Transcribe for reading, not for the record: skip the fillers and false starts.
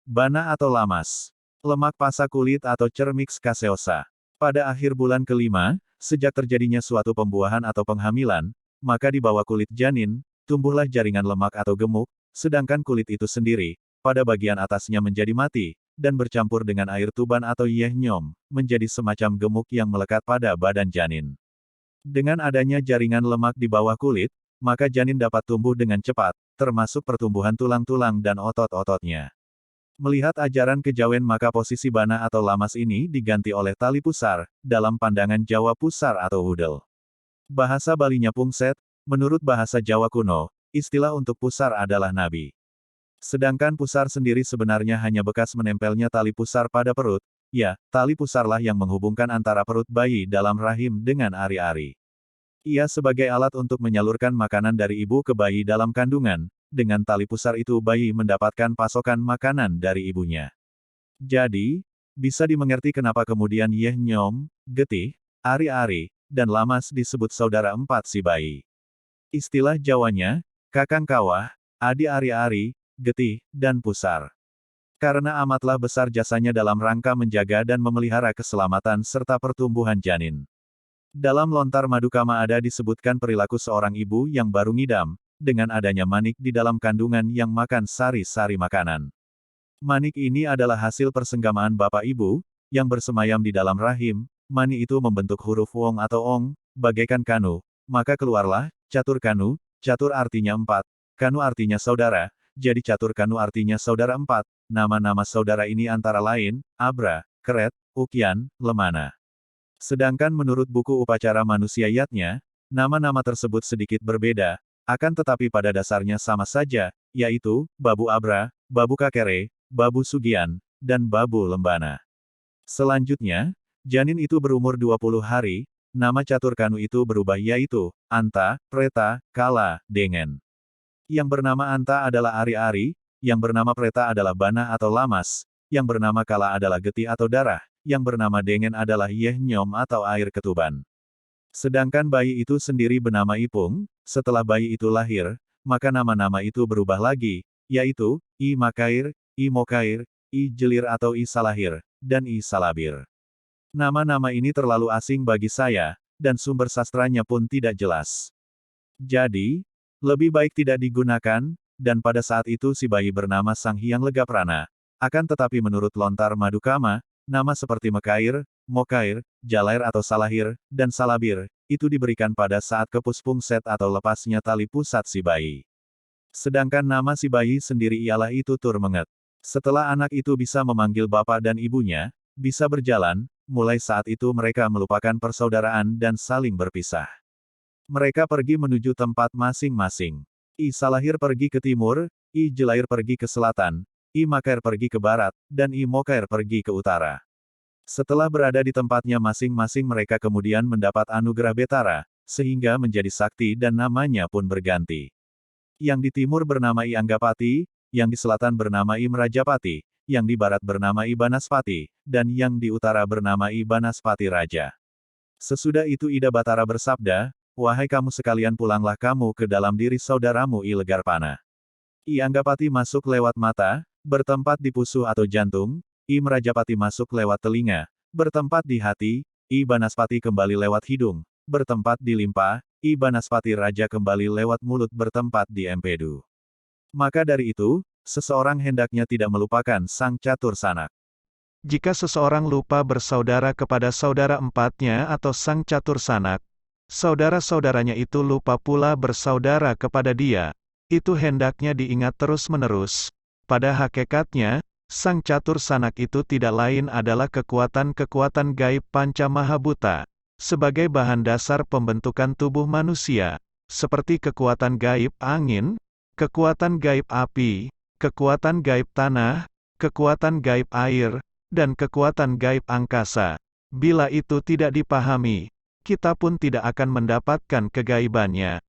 Bana atau lamas. Lemak pasa kulit atau cermix caseosa. Pada akhir bulan kelima, sejak terjadinya suatu pembuahan atau penghamilan, maka di bawah kulit janin, tumbuhlah jaringan lemak atau gemuk, sedangkan kulit itu sendiri, pada bagian atasnya menjadi mati, dan bercampur dengan air tuban atau yehnyom, menjadi semacam gemuk yang melekat pada badan janin. Dengan adanya jaringan lemak di bawah kulit, maka janin dapat tumbuh dengan cepat, termasuk pertumbuhan tulang-tulang dan otot-ototnya. Melihat ajaran kejawen maka posisi bana atau lamas ini diganti oleh tali pusar, dalam pandangan Jawa pusar atau hudel. Bahasa Balinya pungset, menurut bahasa Jawa kuno, istilah untuk pusar adalah nabi. Sedangkan pusar sendiri sebenarnya hanya bekas menempelnya tali pusar pada perut, ya, tali pusarlah yang menghubungkan antara perut bayi dalam rahim dengan ari-ari. Ia sebagai alat untuk menyalurkan makanan dari ibu ke bayi dalam kandungan. Dengan tali pusar itu bayi mendapatkan pasokan makanan dari ibunya. Jadi, bisa dimengerti kenapa kemudian yehnyom, getih, ari-ari, dan lamas disebut saudara empat si bayi. Istilah Jawanya, kakang kawah, adi ari-ari, getih, dan pusar. Karena amatlah besar jasanya dalam rangka menjaga dan memelihara keselamatan serta pertumbuhan janin. Dalam Lontar Madukama ada disebutkan perilaku seorang ibu yang baru ngidam, dengan adanya manik di dalam kandungan yang makan sari-sari makanan. Manik ini adalah hasil persenggamaan bapak ibu, yang bersemayam di dalam rahim, mani itu membentuk huruf wong atau ong, bagaikan kanu, maka keluarlah, catur kanu, catur artinya empat, kanu artinya saudara, jadi catur kanu artinya saudara empat, nama-nama saudara ini antara lain, Abra, Keret, Ukyan, Lemana. Sedangkan menurut buku upacara manusia yatnya, nama-nama tersebut sedikit berbeda, akan tetapi pada dasarnya sama saja, yaitu, Babu Abra, Babu Kakere, Babu Sugian, dan Babu Lembana. Selanjutnya, janin itu berumur 20 hari, nama catur kanu itu berubah yaitu, Anta, Preta, Kala, Dengen. Yang bernama Anta adalah ari-ari, yang bernama Preta adalah bana atau lamas, yang bernama Kala adalah getih atau darah, yang bernama Dengen adalah yehnyom atau air ketuban. Sedangkan bayi itu sendiri bernama Ipung, setelah bayi itu lahir, maka nama-nama itu berubah lagi, yaitu, I Makair, I Mokair, I Jelir atau I Salahir, dan I Salabir. Nama-nama ini terlalu asing bagi saya, dan sumber sastranya pun tidak jelas. Jadi, lebih baik tidak digunakan, dan pada saat itu si bayi bernama Sang Hyang Legaprana. Akan tetapi menurut Lontar Madukama, nama seperti Mekair, Mokair, Jalair atau Salahir, dan Salabir, itu diberikan pada saat kepus pungset atau lepasnya tali pusat si bayi. Sedangkan nama si bayi sendiri ialah itu Tur Menget. Setelah anak itu bisa memanggil bapak dan ibunya, bisa berjalan, mulai saat itu mereka melupakan persaudaraan dan saling berpisah. Mereka pergi menuju tempat masing-masing. I Salahir pergi ke timur, I Jelair pergi ke selatan, I Makair pergi ke barat, dan I Mokair pergi ke utara. Setelah berada di tempatnya masing-masing mereka kemudian mendapat anugerah Betara, sehingga menjadi sakti dan namanya pun berganti. Yang di timur bernama I Anggapati, yang di selatan bernama I Merajapati, yang di barat bernama I Banaspati, dan yang di utara bernama I Banaspati Raja. Sesudah itu Ida Batara bersabda, "Wahai kamu sekalian pulanglah kamu ke dalam diri saudaramu I Legarpana." I Anggapati masuk lewat mata, bertempat di pusuh atau jantung, I Merajapati masuk lewat telinga, bertempat di hati, I Banaspati kembali lewat hidung, bertempat di limpa, I Banaspati Raja kembali lewat mulut bertempat di empedu. Maka dari itu, seseorang hendaknya tidak melupakan sang catur sanak. Jika seseorang lupa bersaudara kepada saudara empatnya atau sang catur sanak, saudara-saudaranya itu lupa pula bersaudara kepada dia, itu hendaknya diingat terus-menerus. Pada hakikatnya, sang catur sanak itu tidak lain adalah kekuatan-kekuatan gaib panca mahabhuta, sebagai bahan dasar pembentukan tubuh manusia, seperti kekuatan gaib angin, kekuatan gaib api, kekuatan gaib tanah, kekuatan gaib air, dan kekuatan gaib angkasa. Bila itu tidak dipahami, kita pun tidak akan mendapatkan kegaibannya.